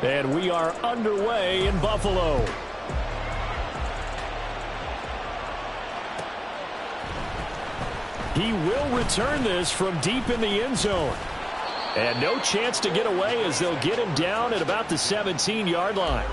And we are underway in Buffalo. He will return this from deep in the end zone. And no chance to get away as they'll get him down at about the 17-yard line.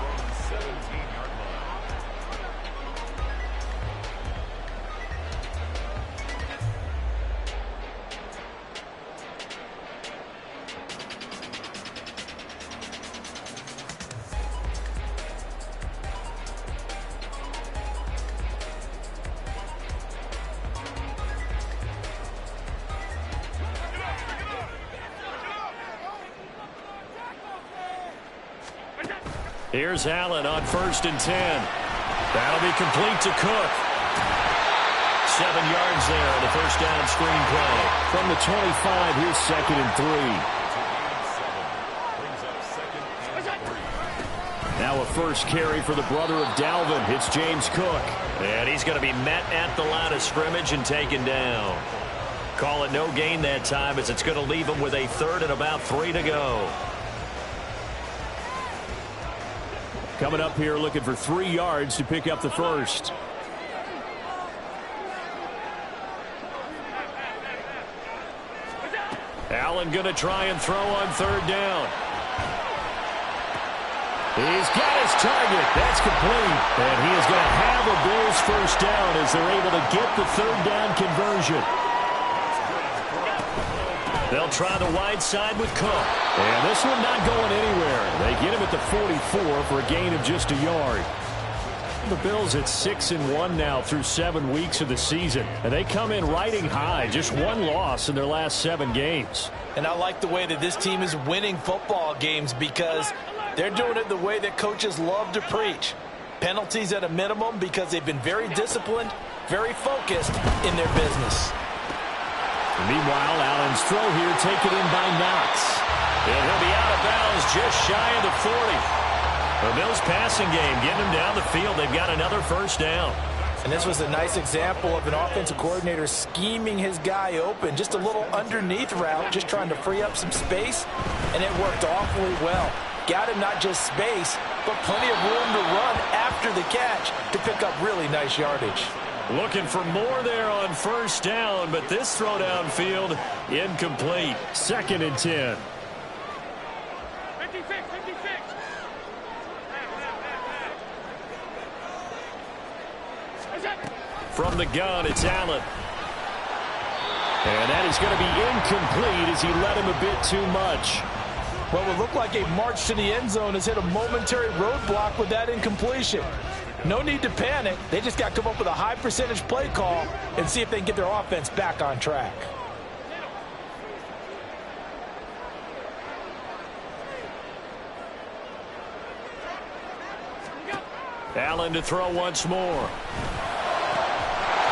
Here's Allen on 1st and 10. That'll be complete to Cook. 7 yards there on the first down screen play. From the 25, here's 2nd and 3. Now a first carry for the brother of Dalvin. It's James Cook. And he's going to be met at the line of scrimmage and taken down. Call it no gain that time as it's going to leave him with a 3rd and about 3 to go. Coming up here looking for 3 yards to pick up the first. Allen going to try and throw on 3rd down. He's got his target. That's complete. And he is going to have a Bills first down as they're able to get the 3rd down conversion. They'll try the wide side with Cook. And this one not going anywhere. They get him at the 44 for a gain of just a yard. The Bills at 6-1 now through 7 weeks of the season. And they come in riding high. Just 1 loss in their last 7 games. And I like the way that this team is winning football games because they're doing it the way that coaches love to preach. Penalties at a minimum because they've been very disciplined, very focused in their business. Meanwhile, Allen's throw here taken in by Knox. And he'll be out of bounds just shy of the 40. The Bills passing game getting him down the field. They've got another first down. And this was a nice example of an offensive coordinator scheming his guy open. Just a little underneath route, just trying to free up some space. And it worked awfully well. Got him not just space, but plenty of room to run after the catch to pick up really nice yardage. Looking for more there on first down, but this throw downfield incomplete. 2nd and 10. From the gun, it's Allen. And that is going to be incomplete as he led him a bit too much. What would look like a march to the end zone has hit a momentary roadblock with that incompletion. No need to panic. They just got to come up with a high percentage play call and see if they can get their offense back on track. Allen to throw once more.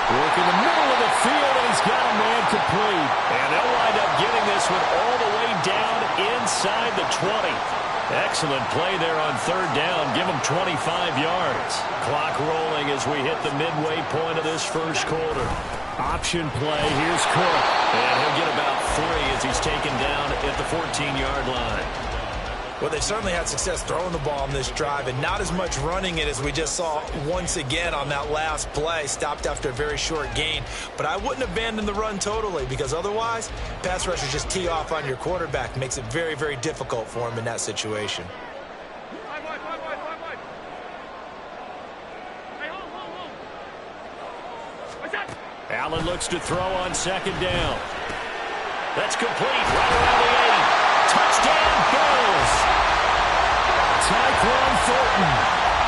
Work in the middle of the field, and he's got a man complete. And they'll wind up getting this one all the way down inside the 20. Excellent play there on 3rd down. Give him 25 yards. Clock rolling as we hit the midway point of this first quarter. Option play. Here's Cook. And he'll get about 3 as he's taken down at the 14-yard line. Well, they've certainly had success throwing the ball on this drive and not as much running it as we just saw once again on that last play. Stopped after a very short gain. But I wouldn't abandon the run totally because otherwise, pass rushers just tee off on your quarterback. Makes it very, very difficult for him in that situation. Allen looks to throw on 2nd down. That's complete right around the 8. Touchdown, Bills. Tyquan Thornton,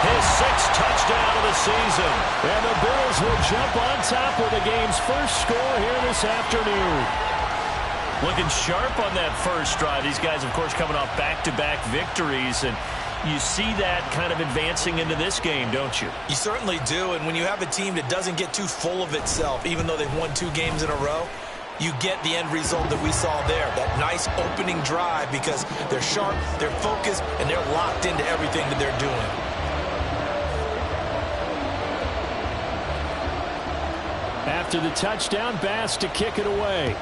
his 6th touchdown of the season. And the Bills will jump on top with the game's first score here this afternoon. Looking sharp on that first drive. These guys, of course, coming off back-to-back victories. And you see that kind of advancing into this game, don't you? You certainly do. And when you have a team that doesn't get too full of itself, even though they've won 2 games in a row, you get the end result that we saw there, that nice opening drive because they're sharp, they're focused, and they're locked into everything that they're doing. After the touchdown, Bass to kick it away.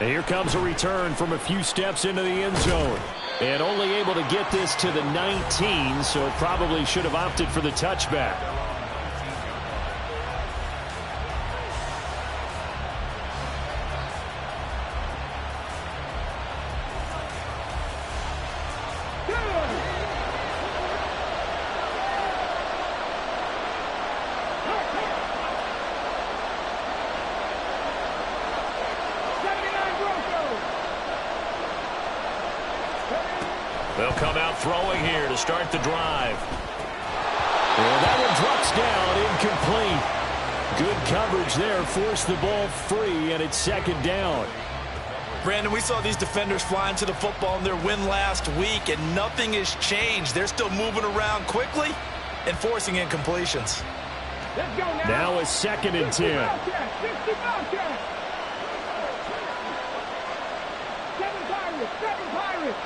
And here comes a return from a few steps into the end zone. And only able to get this to the 19, so probably should have opted for the touchback. They'll come out throwing here to start the drive. And that one drops down, incomplete. Good coverage there, forced the ball free, and it's second down. Brandon, we saw these defenders flying to the football in their win last week, and nothing has changed. They're still moving around quickly and forcing incompletions. Now a 2nd and 10. 7 Pirates.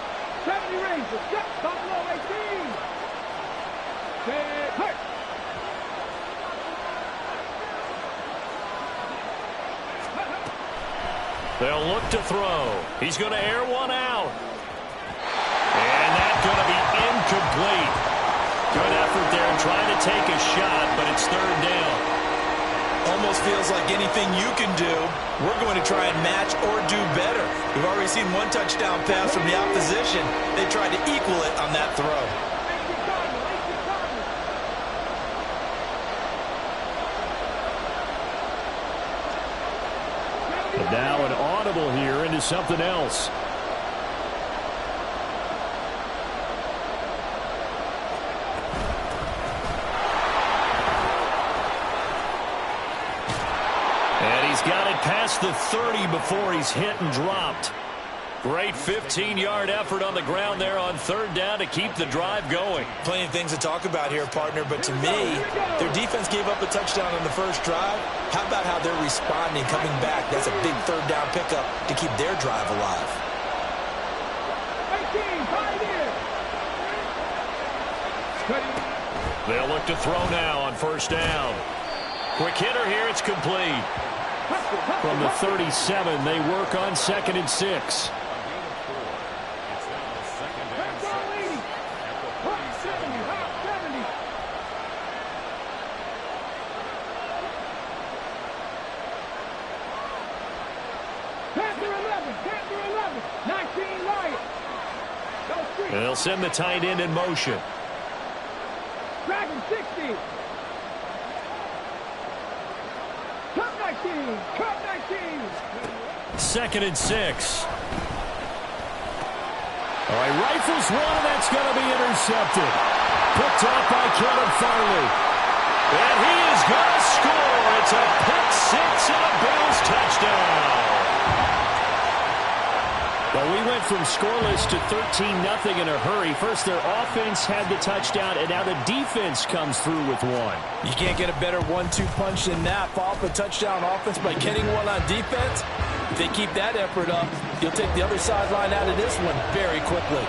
70 Rangers. Buffalo 18. Hurt. They'll look to throw. He's going to air one out. And that's going to be incomplete. Good effort there trying to take a shot, but it's third down. Almost feels like anything you can do, we're going to try and match or do better. We've already seen one touchdown pass from the opposition. They tried to equal it on that throw. And now an audible here into something else. And he's got it past the 30 before he's hit and dropped. Great 15-yard effort on the ground there on third down to keep the drive going. Plenty of things to talk about here, partner, but to me, their defense gave up a touchdown on the first drive. How about how they're responding, coming back? That's a big third down pickup to keep their drive alive. 18, They'll look to throw now on first down. Quick hitter here, it's complete. From the 37, they work on 2nd and 6. They'll send the tight end in motion. Dragon 60. Cup 19. Cup 19. 2nd and 6. All right, rifles one, and that's going to be intercepted. Picked off by Caleb Farley. And he is going to score. It's a pick six and a Bills touchdown. Well, we went from scoreless to 13-0 in a hurry. First, their offense had the touchdown, and now the defense comes through with one. You can't get a better 1-2 punch than that. Follow up a touchdown offense by getting one on defense. If they keep that effort up, you'll take the other sideline out of this one very quickly.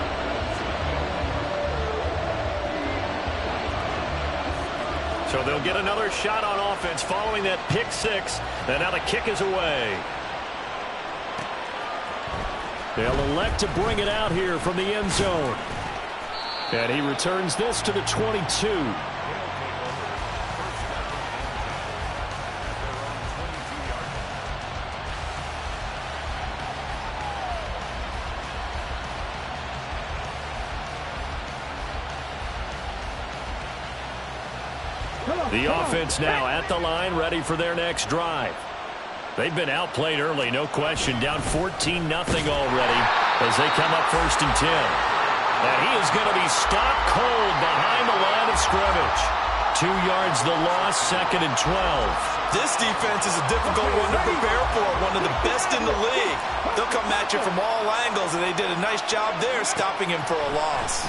So they'll get another shot on offense following that pick six, and now the kick is away. They'll elect to bring it out here from the end zone. And he returns this to the 22. The offense now at the line, ready for their next drive. They've been outplayed early, no question. Down 14-0 already as they come up 1st and 10. And he is going to be stopped cold behind the line of scrimmage. 2 yards the loss, 2nd and 12. This defense is a difficult one to prepare for, one of the best in the league. They'll come at you from all angles, and they did a nice job there stopping him for a loss.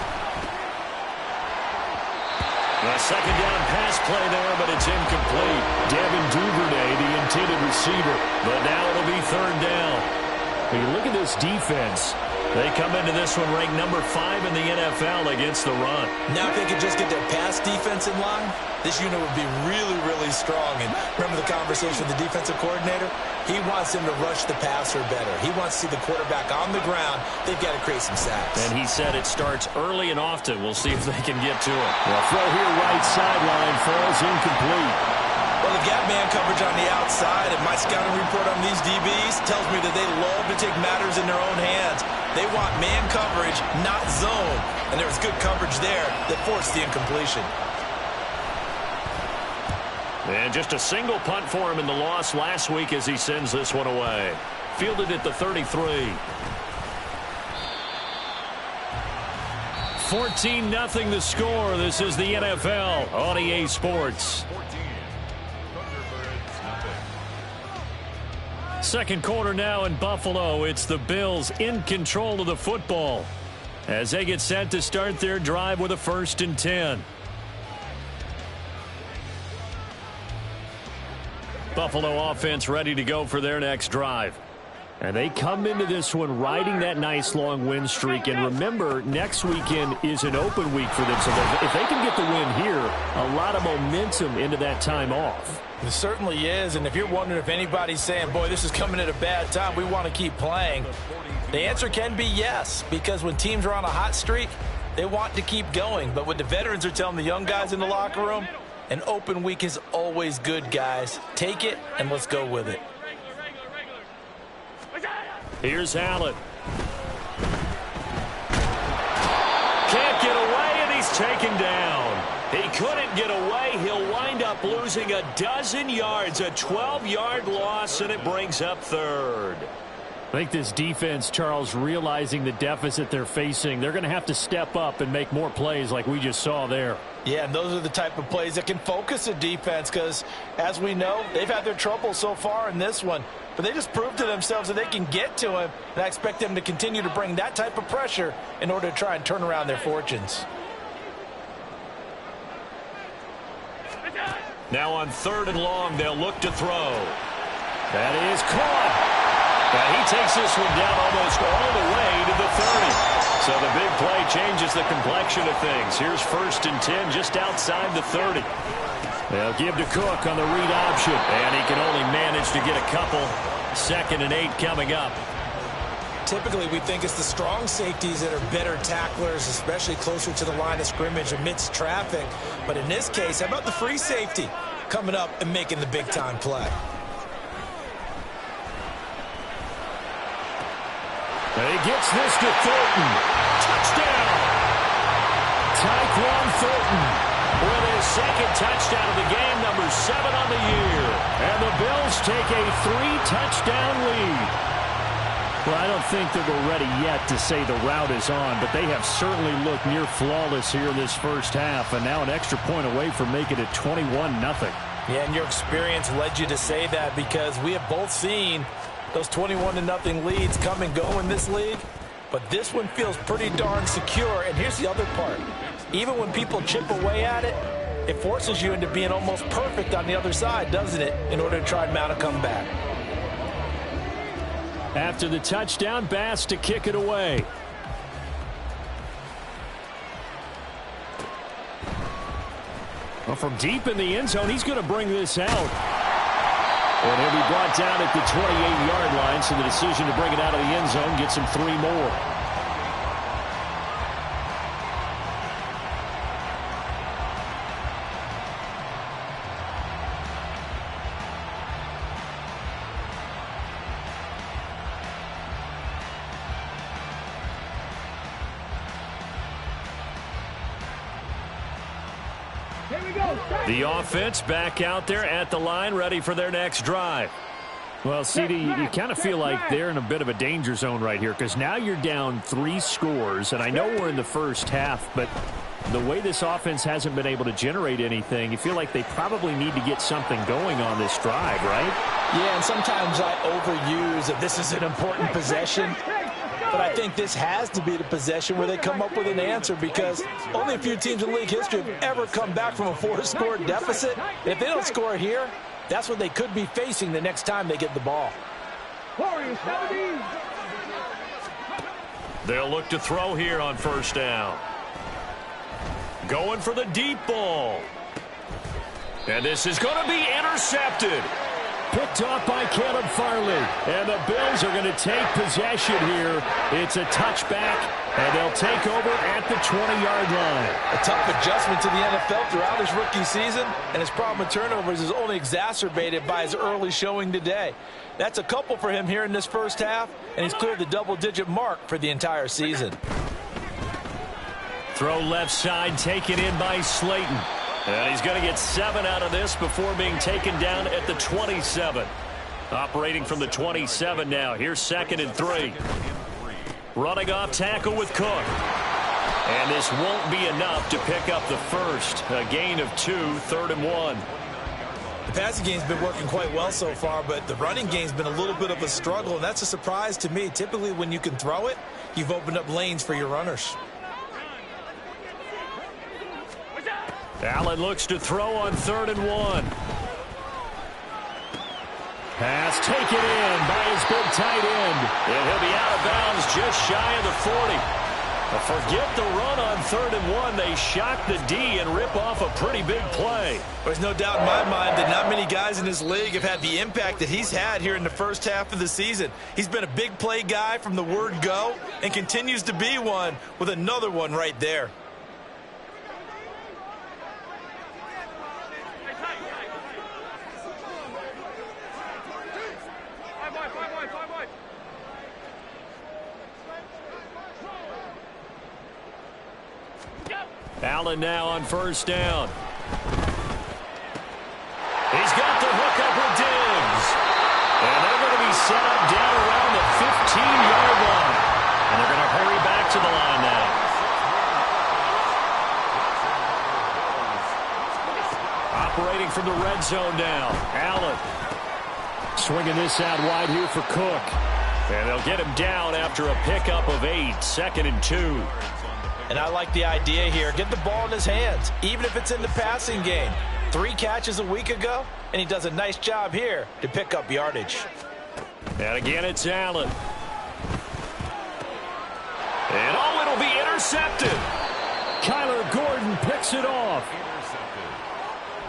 A second down pass play there, but it's incomplete. Devin Duvernay, the intended receiver. But now it'll be 3rd down. When you look at this defense, They come into this one ranked number 5 in the NFL against the run. Now if they could just get their pass defense in line, this unit would be really, really strong. And remember the conversation with the defensive coordinator? He wants them to rush the passer better. He wants to see the quarterback on the ground. They've got to create some sacks. And he said it starts early and often. We'll see if they can get to it. Well, throw here right sideline falls incomplete. Well, they've got man coverage on the outside, and my scouting report on these DBs tells me that they love to take matters in their own hands. They want man coverage, not zone. And there was good coverage there that forced the incompletion. And just a single punt for him in the loss last week as he sends this one away. Fielded at the 33. 14-0 the score. This is the NFL on EA Sports. Second quarter now in Buffalo. It's the Bills in control of the football as they get set to start their drive with a 1st and 10. Buffalo offense ready to go for their next drive. And they come into this one riding that nice long win streak. And remember, next weekend is an open week for them. So if they can get the win here, a lot of momentum into that time off. It certainly is. And if you're wondering if anybody's saying, boy, this is coming at a bad time, we want to keep playing, the answer can be yes. Because when teams are on a hot streak, they want to keep going. But what the veterans are telling the young guys in the locker room, an open week is always good, guys. Take it, and let's go with it. Here's Allen. Can't get away, and he's taken down. He couldn't get away. He'll wind up losing a dozen yards, a 12-yard loss, and it brings up 3rd. I think this defense, Charles, realizing the deficit they're facing, they're going to have to step up and make more plays like we just saw there. Yeah, and those are the type of plays that can focus a defense because, as we know, they've had their trouble so far in this one. But they just proved to themselves that they can get to him, and I expect them to continue to bring that type of pressure in order to try and turn around their fortunes. Now on 3rd and long, they'll look to throw. That is caught. And he takes this one down almost all the way to the 30. So the big play changes the complexion of things. Here's 1st and 10 just outside the 30. They'll give to Cook on the read option. And he can only manage to get a couple. 2nd and 8 coming up. Typically, we think it's the strong safeties that are better tacklers, especially closer to the line of scrimmage amidst traffic. But in this case, how about the free safety coming up and making the big-time play? He gets this to Thornton. Touchdown! Tyquan Thornton with his 2nd touchdown of the game, number 7 on the year. And the Bills take a 3-touchdown lead. Well, I don't think that we're ready yet to say the route is on, but they have certainly looked near flawless here in this first half, and now an extra point away from making it 21-0. Yeah, and your experience led you to say that because we have both seen those 21-0 leads come and go in this league, but this one feels pretty darn secure. And here's the other part. Even when people chip away at it, it forces you into being almost perfect on the other side, doesn't it, in order to try and mount a comeback. After the touchdown, Bass to kick it away. Well, from deep in the end zone, he's going to bring this out. And he'll be brought down at the 28-yard line, so the decision to bring it out of the end zone gets him 3 more. The offense back out there at the line, ready for their next drive. Well, CD, you kind of feel like they're in a bit of a danger zone right here because now you're down 3 scores, and I know we're in the first half, but the way this offense hasn't been able to generate anything, you feel like they probably need to get something going on this drive, right? Yeah, and sometimes I overuse that this is an important possession. But I think this has to be the possession where they come up with an answer because only a few teams in league history have ever come back from a 4-score deficit. And if they don't score here, that's what they could be facing the next time they get the ball. They'll look to throw here on first down. Going for the deep ball. And this is going to be intercepted. Picked off by Caleb Farley. And the Bills are going to take possession here. It's a touchback, and they'll take over at the 20-yard line. A tough adjustment to the NFL throughout his rookie season, and his problem with turnovers is only exacerbated by his early showing today. That's a couple for him here in this first half, and he's cleared the double-digit mark for the entire season. Throw left side, taken in by Slayton. And he's going to get 7 out of this before being taken down at the 27. Operating from the 27 now. Here's 2nd and 3. Running off tackle with Cook. And this won't be enough to pick up the first. A gain of 2, 3rd and 1. The passing game's been working quite well so far, but the running game's been a little bit of a struggle, and that's a surprise to me. Typically, when you can throw it, you've opened up lanes for your runners. Allen looks to throw on 3rd and 1. Pass taken in by his big tight end. And he'll be out of bounds just shy of the 40. Forget the run on 3rd and 1. They shock the D and rip off a pretty big play. There's no doubt in my mind that not many guys in this league have had the impact that he's had here in the first half of the season. He's been a big play guy from the word go and continues to be one with another one right there. Allen now on first down. He's got the hook up with Diggs. And they're going to be set up down around the 15-yard line. And they're going to hurry back to the line now. Operating from the red zone now. Allen swinging this out wide here for Cook. And they'll get him down after a pickup of 8, 2nd and 2. And I like the idea here. Get the ball in his hands, even if it's in the passing game. 3 catches a week ago, and he does a nice job here to pick up yardage. And again, it's Allen. And oh, it'll be intercepted. Kyler Gordon picks it off. Intercepted.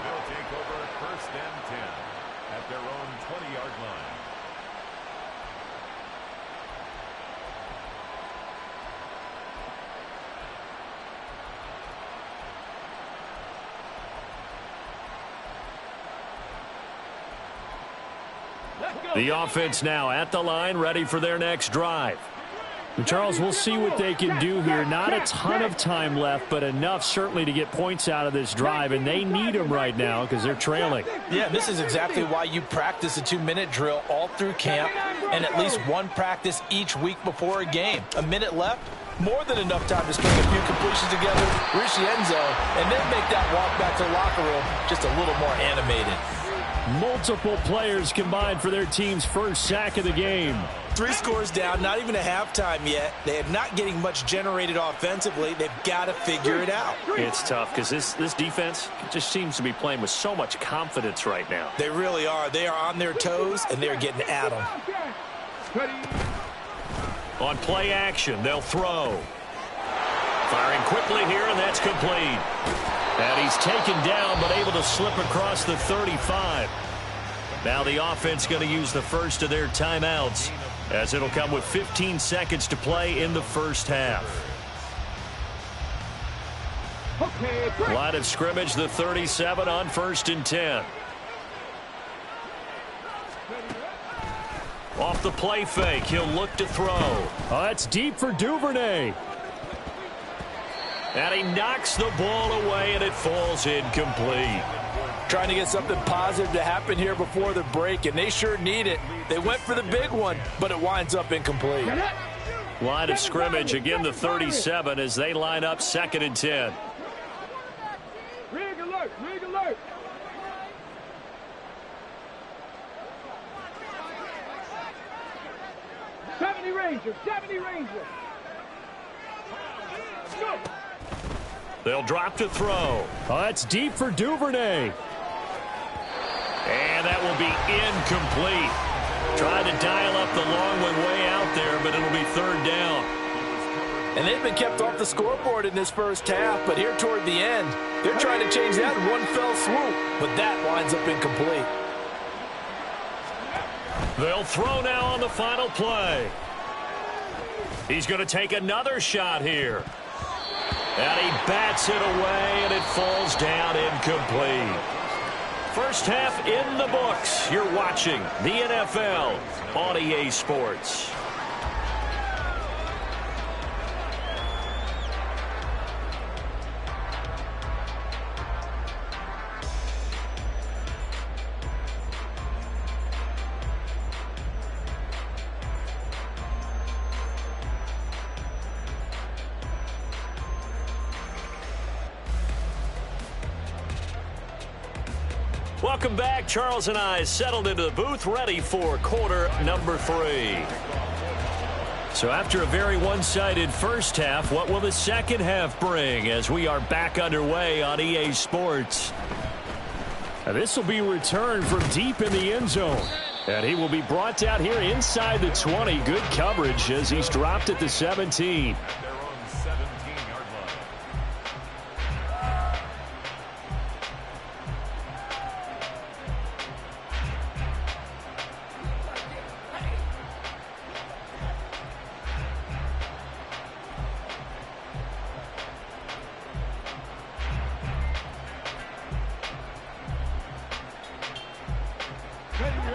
They'll take over 1st and 10 at their own 20-yard line. The offense now at the line, ready for their next drive. And Charles, we'll see what they can do here. Not a ton of time left, but enough certainly to get points out of this drive, and they need them right now because they're trailing. Yeah, this is exactly why you practice a 2-minute drill all through camp and at least one practice each week before a game. A minute left, more than enough time to string a few completions together, reach the end zone, and then make that walk back to the locker room just a little more animated. Multiple players combined for their team's first sack of the game. 3 scores down, not even a halftime yet. They are not getting much generated offensively. They've got to figure it out. It's tough because this defense just seems to be playing with so much confidence right now. They really are. They are on their toes, and they're getting at them. On play action, they'll throw. Firing quickly here, and that's complete. And he's taken down, but able to slip across the 35. Now the offense going to use the first of their timeouts, as it'll come with 15 seconds to play in the first half. Line of scrimmage, the 37 on 1st and 10. Off the play fake, he'll look to throw. Oh, that's deep for Duvernay. And he knocks the ball away, and it falls incomplete. Trying to get something positive to happen here before the break, and they sure need it. They went for the big one, but it winds up incomplete. Line of scrimmage, again the 37 as they line up 2nd and 10. Rig alert, rig alert. '70 Ranger, 70 Ranger. Go. They'll drop to throw. Oh, that's deep for Duvernay. And that will be incomplete. Trying to dial up the long one way out there, but it'll be 3rd down. And they've been kept off the scoreboard in this first half, but here toward the end, they're trying to change that in one fell swoop, but that winds up incomplete. They'll throw now on the final play. He's going to take another shot here. And he bats it away, and it falls down incomplete. First half in the books. You're watching the NFL on EA Sports. Welcome back. Charles and I settled into the booth, ready for quarter number 3. So after a very one-sided first half, what will the second half bring as we are back underway on EA Sports? And this will be returned from deep in the end zone. And he will be brought down here inside the 20. Good coverage as he's dropped at the 17.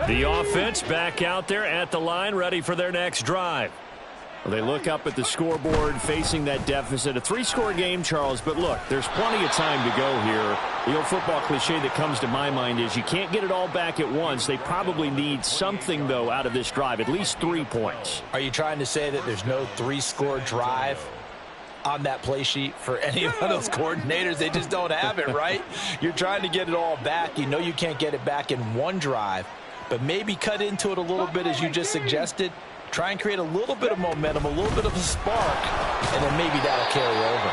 The offense back out there at the line, ready for their next drive. Well, they look up at the scoreboard, facing that deficit. A 3-score game, Charles, but look, there's plenty of time to go here. The old football cliche that comes to my mind is you can't get it all back at once. They probably need something, though, out of this drive, at least 3 points. Are you trying to say that there's no 3-score drive on that play sheet for any of those coordinators? They just don't have it, right? You're trying to get it all back. You know you can't get it back in one drive, but maybe cut into it a little bit as you just suggested. Try and create a little bit of momentum, a little bit of a spark, and then maybe that'll carry over.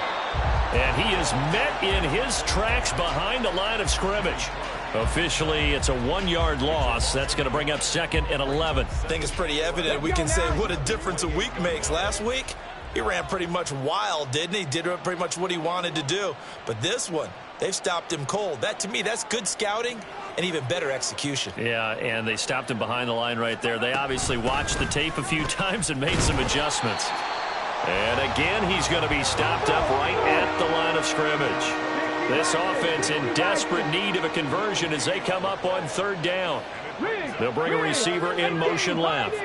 And he is met in his tracks behind the line of scrimmage. Officially, it's a 1-yard loss. That's going to bring up second and 11. I think it's pretty evident. We can say what a difference a week makes. Last week, he ran pretty much wild, didn't he? Did pretty much what he wanted to do. But this one, they've stopped him cold. That, to me, that's good scouting and even better execution. Yeah, and they stopped him behind the line right there. They obviously watched the tape a few times and made some adjustments. And again, he's going to be stopped up right at the line of scrimmage. This offense in desperate need of a conversion as they come up on third down. They'll bring a receiver in motion left.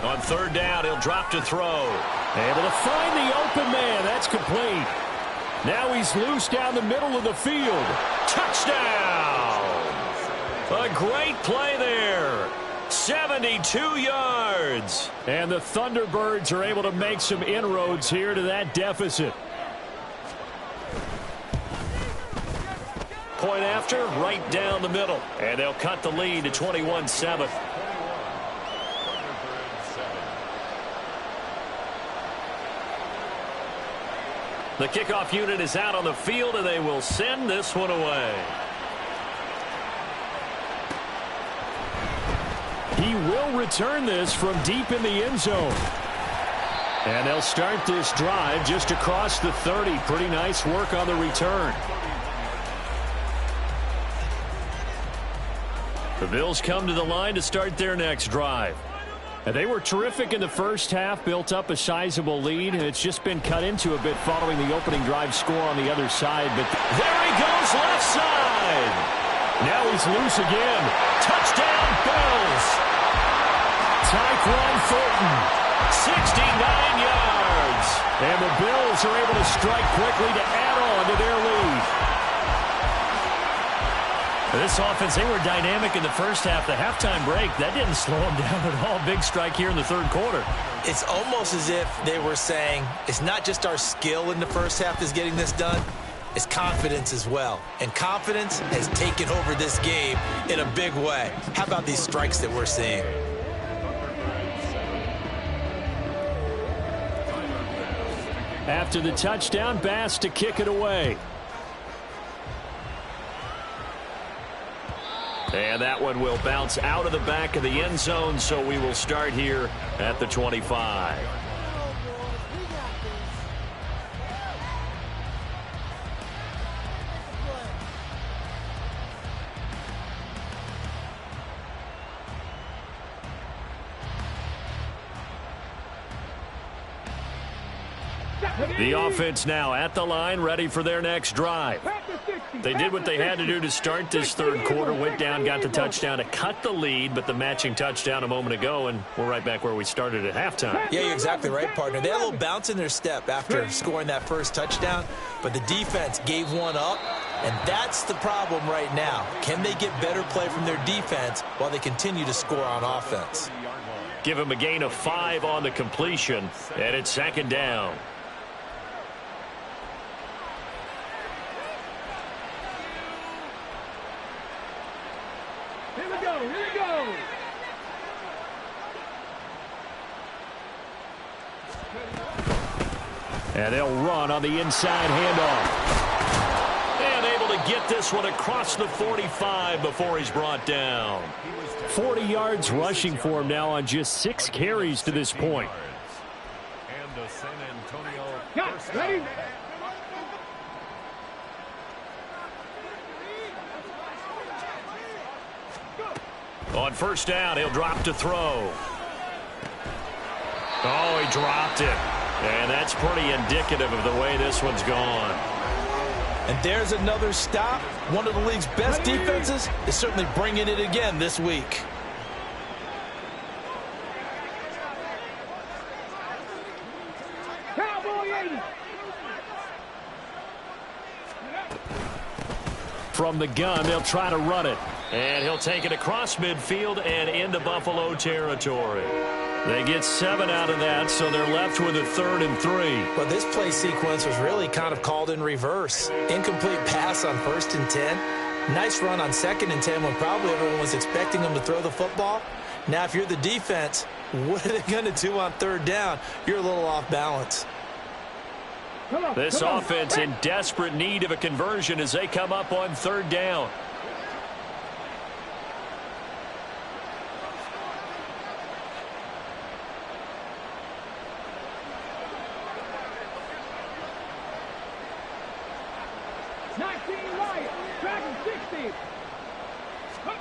On third down, he'll drop to throw. Able to find the open man. That's complete. Now he's loose down the middle of the field. Touchdown! A great play there. 72 yards. And the Thunderbirds are able to make some inroads here to that deficit. Point after, right down the middle. And they'll cut the lead to 21-7. The kickoff unit is out on the field, and they will send this one away. He will return this from deep in the end zone. And they'll start this drive just across the 30. Pretty nice work on the return. The Bills come to the line to start their next drive. And they were terrific in the first half, built up a sizable lead, and it's just been cut into a bit following the opening drive score on the other side. But there he goes, left side. Now he's loose again. Touchdown, Bills. Tyquan Thornton, 69 yards. And the Bills are able to strike quickly to add on to their lead. This offense, they were dynamic in the first half. The halftime break, that didn't slow them down at all. Big strike here in the third quarter. It's almost as if they were saying, it's not just our skill in the first half that's getting this done, it's confidence as well. And confidence has taken over this game in a big way. How about these strikes that we're seeing? After the touchdown, Bass to kick it away. And that one will bounce out of the back of the end zone, so we will start here at the 25. The offense now at the line, ready for their next drive. They did what they had to do to start this third quarter, went down, got the touchdown to cut the lead, but the matching touchdown a moment ago, and we're right back where we started at halftime. Yeah, you're exactly right, partner. They had a little bounce in their step after scoring that first touchdown, but the defense gave one up, and that's the problem right now. Can they get better play from their defense while they continue to score on offense? Give them a gain of 5 on the completion, and it's second down. Here we go. And they'll run on the inside handoff. And able to get this one across the 45 before he's brought down. 40 yards rushing for him now on just 6 carries to this point. And the San Antonio Got ready. On first down, he'll drop to throw. Oh, he dropped it. And that's pretty indicative of the way this one's gone. And there's another stop. One of the league's best defenses is certainly bringing it again this week. Cowboy 80. From the gun, they'll try to run it. And he'll take it across midfield and into Buffalo territory. They get 7 out of that, so they're left with a 3rd and 3. Well, this play sequence was really kind of called in reverse. Incomplete pass on 1st and 10. Nice run on 2nd and 10 when probably everyone was expecting them to throw the football. Now, if you're the defense, what are they going to do on 3rd down? You're a little off balance. This offense in desperate need of a conversion as they come up on 3rd down.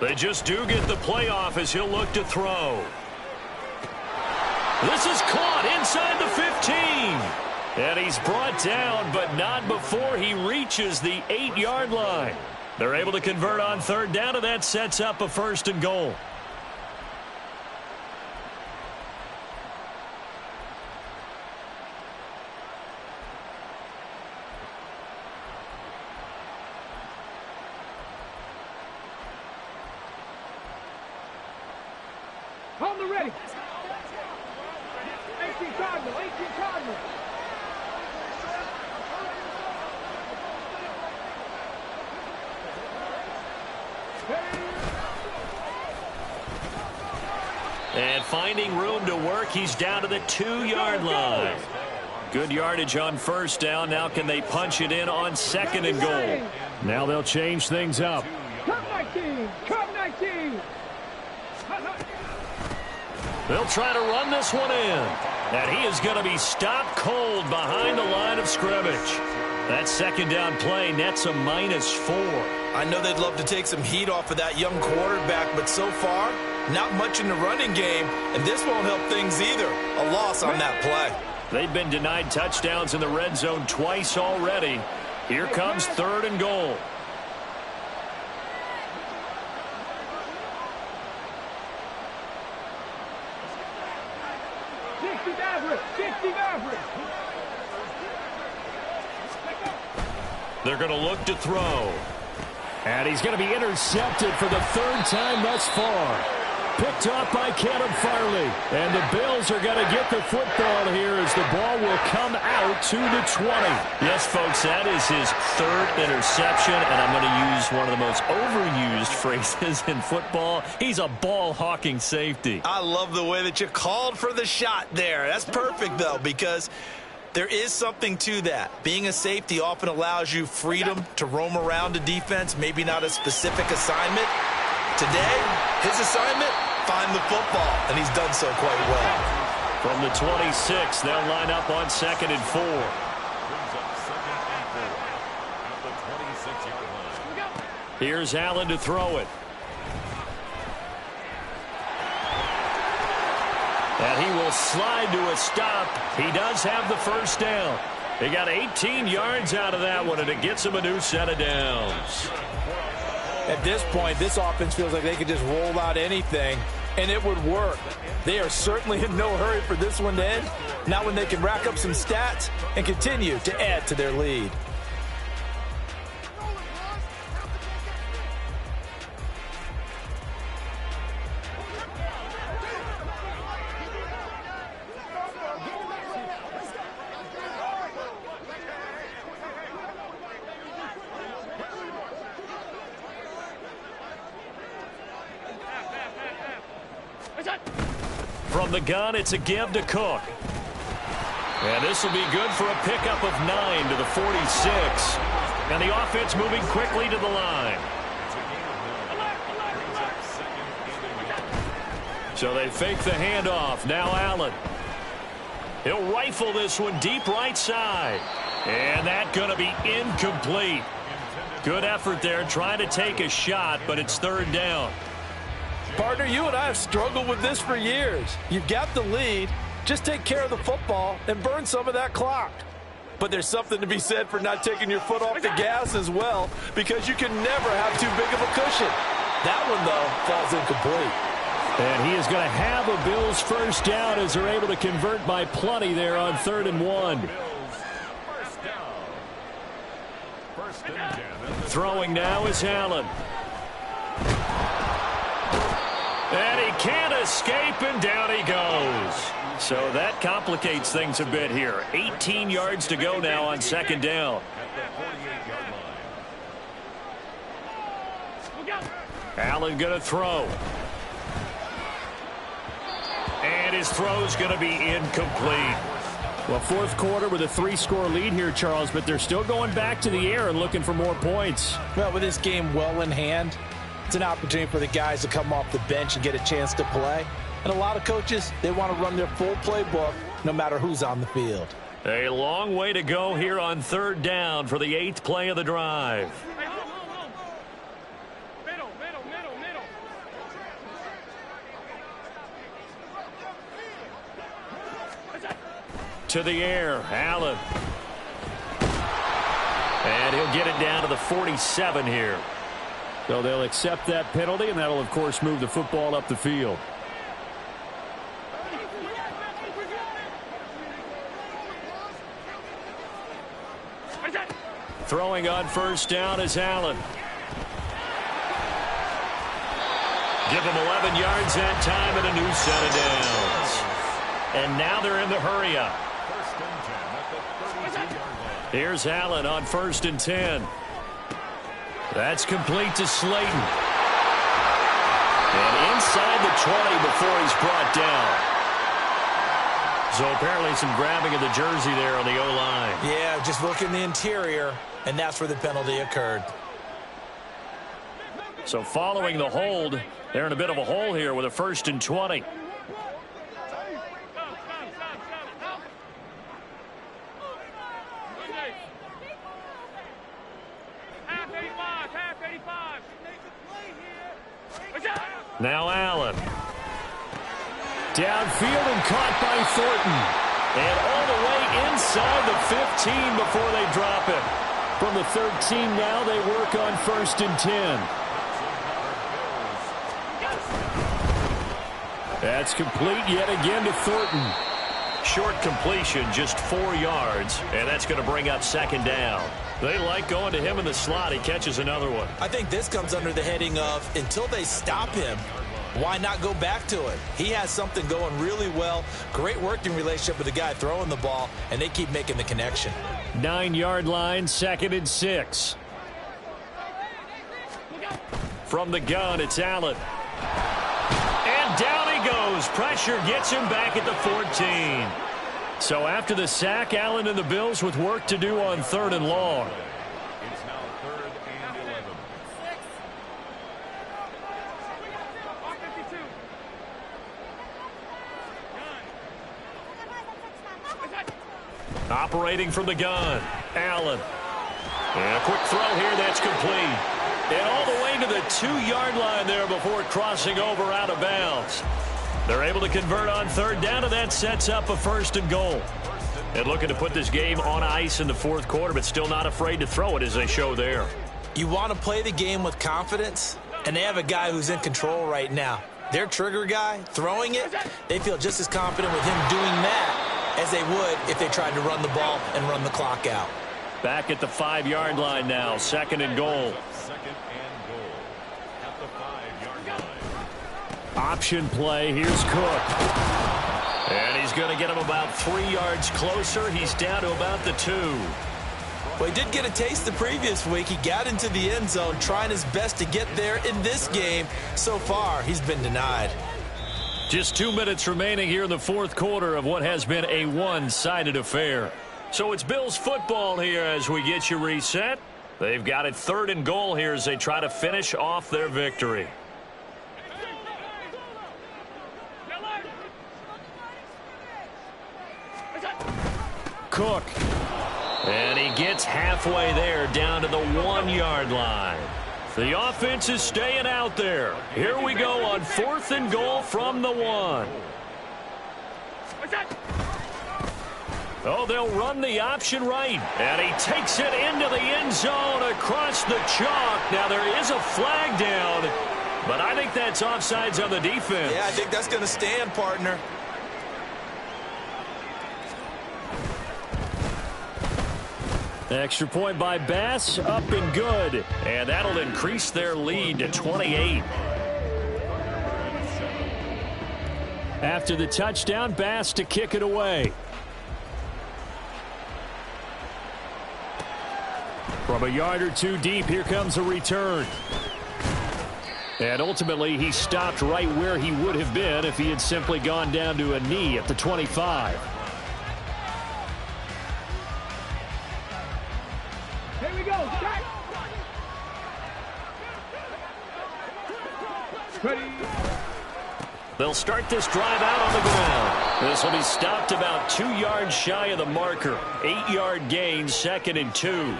They just do get the playoff as he'll look to throw. This is caught inside the 15. And he's brought down, but not before he reaches the 8-yard line. They're able to convert on 3rd down, and that sets up a 1st and goal. On the ready. 18 Cardinal, 18 Cardinal. And finding room to work, he's down to the 2-yard line. Good yardage on 1st down. Now can they punch it in on 2nd and goal? Now they'll change things up. Come 19, come 19. They'll try to run this one in. And he is going to be stopped cold behind the line of scrimmage. That 2nd down play nets a -4. I know they'd love to take some heat off of that young quarterback, but so far, not much in the running game, and this won't help things either. A loss on that play. They've been denied touchdowns in the red zone twice already. Here comes 3rd and goal. They're going to look to throw. And he's going to be intercepted for the 3rd time thus far. Picked off by Caleb Farley. And the Bills are going to get the football here as the ball will come out to the 20. Yes, folks, that is his 3rd interception. And I'm going to use one of the most overused phrases in football. He's a ball-hawking safety. I love the way that you called for the shot there. That's perfect, though, because there is something to that. Being a safety often allows you freedom to roam around a defense, maybe not a specific assignment. Today, his assignment, find the football, and he's done so quite well. From the 26, they'll line up on 2nd and 4. Brings up 2nd and 4 at the 26-yard line. Here's Allen to throw it. And he will slide to a stop. He does have the first down. He got 18 yards out of that one, and it gets him a new set of downs. At this point, this offense feels like they could just roll out anything, and it would work. They are certainly in no hurry for this one to end. Not when they can rack up some stats and continue to add to their lead. From the gun, it's a give to Cook. And this will be good for a pickup of 9 to the 46. And the offense moving quickly to the line. So they fake the handoff. Now Allen. He'll rifle this one deep right side. And that's going to be incomplete. Good effort there trying to take a shot, but it's 3rd down. Partner, you and I have struggled with this for years. You've got the lead. Just take care of the football and burn some of that clock. But there's something to be said for not taking your foot off the gas as well, because you can never have too big of a cushion. That one, though, falls incomplete. And he is going to have a Bills first down as they're able to convert by plenty there on 3rd and 1. First and 10. Throwing now is Allen. And he can't escape, and down he goes. So that complicates things a bit here. 18 yards to go now on 2nd down. Allen going to throw. And his throw's going to be incomplete. Well, 4th quarter with a 3-score lead here, Charles, but they're still going back to the air and looking for more points. Well, with this game well in hand, it's an opportunity for the guys to come off the bench and get a chance to play. And a lot of coaches, they want to run their full playbook no matter who's on the field. A long way to go here on 3rd down for the 8th play of the drive. Middle. To the air, Allen. And he'll get it down to the 47 here. So they'll accept that penalty, and that'll, of course, move the football up the field. Throwing on first down is Allen. Give him 11 yards that time and a new set of downs. And now they're in the hurry up. First and 10 at the 32-yard line. Here's Allen on 1st and 10. That's complete to Slayton. And inside the 20 before he's brought down. So apparently some grabbing of the jersey there on the O-line. Yeah, just look in the interior, and that's where the penalty occurred. So following the hold, they're in a bit of a hole here with a 1st and 20. Now Allen. Downfield and caught by Thornton. And all the way inside the 15 before they drop it. From the 13 now they work on 1st and 10. That's complete yet again to Thornton. Short completion, just 4 yards, and that's going to bring up 2nd down. They like going to him in the slot. He catches another one. I think this comes under the heading of, until they stop him, why not go back to it? He has something going really well. Great working relationship with the guy throwing the ball, and they keep making the connection. 9-yard line, 2nd and 6. From the gun, it's Allen. And down he goes. Pressure gets him back at the 14. So after the sack, Allen and the Bills with work to do on 3rd and long. It's now 3rd and 11. Operating from the gun, Allen. And a quick throw here, that's complete. And all the way to the 2-yard line there before crossing over out of bounds. They're able to convert on third down, and that sets up a 1st and goal. And looking to put this game on ice in the 4th quarter, but still not afraid to throw it as they show there. You want to play the game with confidence, and they have a guy who's in control right now. Their trigger guy, throwing it, they feel just as confident with him doing that as they would if they tried to run the ball and run the clock out. Back at the 5-yard line now, 2nd and goal. Second and goal at the 5-yard line. Option play, here's Cook. And he's going to get him about 3 yards closer. He's down to about the 2. Well, he did get a taste the previous week. He got into the end zone trying his best to get there in this game. So far, he's been denied. Just 2 minutes remaining here in the 4th quarter of what has been a one-sided affair. So it's Bills football here as we get you reset. They've got it 3rd and goal here as they try to finish off their victory. Cook. And he gets halfway there down to the 1-yard line. The offense is staying out there. Here we go on 4th and goal from the 1. Oh, they'll run the option right. And he takes it into the end zone across the chalk. Now there is a flag down, but I think that's offsides on the defense. Yeah, I think that's going to stand, partner. Extra point by Bass, up and good. And that'll increase their lead to 28. After the touchdown, Bass to kick it away. From a yard or 2 deep, here comes a return. And ultimately, he stopped right where he would have been if he had simply gone down to a knee at the 25. Here we go. Strike. Ready. They'll start this drive out on the ground. This will be stopped about 2 yards shy of the marker. 8-yard gain, 2nd and 2.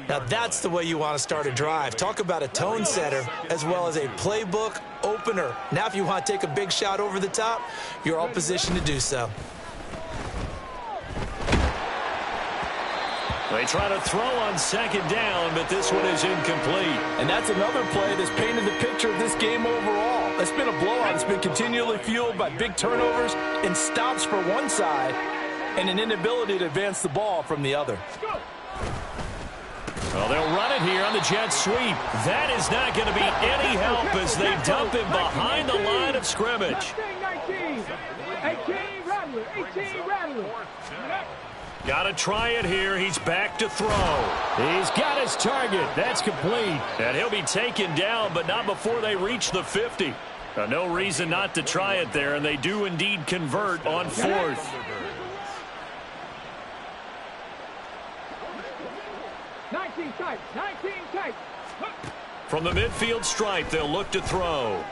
Now that's the way you want to start a drive. Talk about a tone setter as well as a playbook opener. Now if you want to take a big shot over the top, you're all positioned to do so. They try to throw on 2nd down, but this one is incomplete. And that's another play that's painted the picture of this game overall. It's been a blowout. It's been continually fueled by big turnovers and stops for one side and an inability to advance the ball from the other. Well, they'll run it here on the jet sweep. That is not going to be any help as they dump him behind the line of scrimmage. 19. 18 Rattler. 18 Rattler. Got to try it here. He's back to throw. He's got his target. That's complete. And he'll be taken down, but not before they reach the 50. No reason not to try it there, and they do indeed convert on 4th. Tight. 19 tight. From the midfield stripe, they'll look to throw.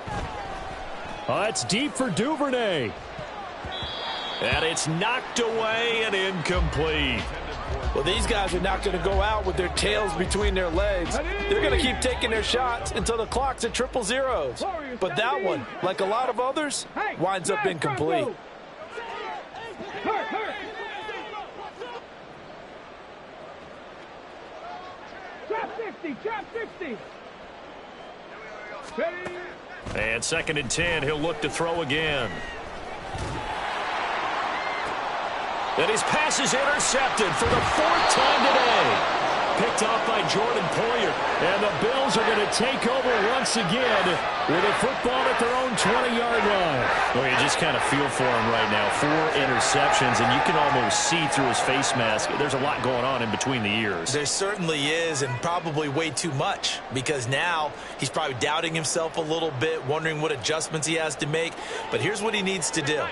It's deep for Duvernay. And it's knocked away and incomplete. Well, these guys are not going to go out with their tails between their legs. They're going to keep taking their shots until the clock's at 000. But that one, like a lot of others, winds up incomplete. Trap 50. Trap 50. Ready. And 2nd and 10, he'll look to throw again. And his pass is intercepted for the 4th time today. Picked off by Jordan Poyer. And the Bills are going to take over once again with a football at their own 20-yard line. Well, you just kind of feel for him right now. 4 interceptions, and you can almost see through his face mask. There's a lot going on in between the ears. There certainly is, and probably way too much, because now he's probably doubting himself a little bit, wondering what adjustments he has to make. But here's what he needs to do.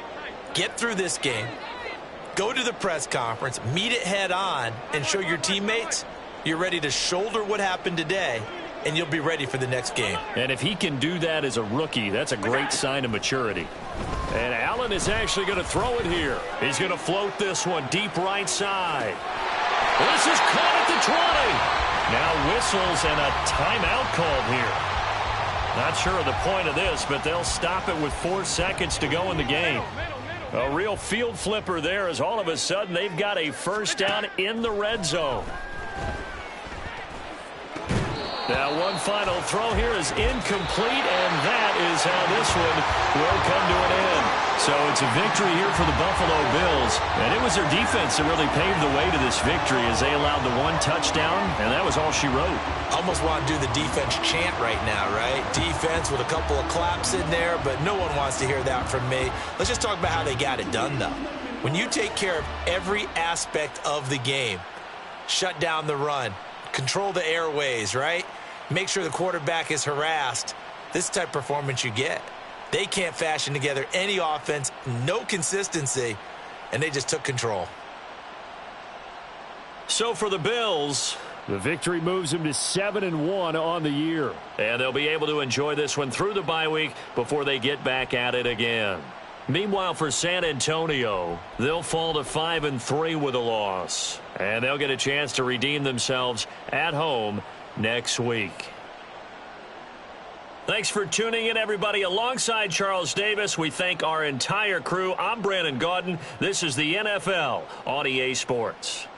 Get through this game. Go to the press conference, meet it head on, and show your teammates you're ready to shoulder what happened today and you'll be ready for the next game. And if he can do that as a rookie, that's a great sign of maturity. And Allen is actually going to throw it here. He's going to float this one deep right side. This is caught at the 20. Now whistles and a timeout called here. Not sure of the point of this, but they'll stop it with 4 seconds to go in the game. A real field flipper there as all of a sudden they've got a first down in the red zone. Now one final throw here is incomplete, and that is how this one will come to an end. So it's a victory here for the Buffalo Bills, and it was their defense that really paved the way to this victory as they allowed the 1 touchdown, and that was all she wrote. Almost want to do the defense chant right now, right? Defense with a couple of claps in there, but no one wants to hear that from me. Let's just talk about how they got it done, though. When you take care of every aspect of the game, shut down the run, control the airways, right? Make sure the quarterback is harassed. This type of performance you get. They can't fashion together any offense, no consistency, and they just took control. So for the Bills, the victory moves them to 7-1 on the year. And they'll be able to enjoy this one through the bye week before they get back at it again. Meanwhile, for San Antonio, they'll fall to 5-3 with a loss. And they'll get a chance to redeem themselves at home next week. Thanks for tuning in, everybody. Alongside Charles Davis, we thank our entire crew. I'm Brandon Gaudin. This is the NFL on EA Sports.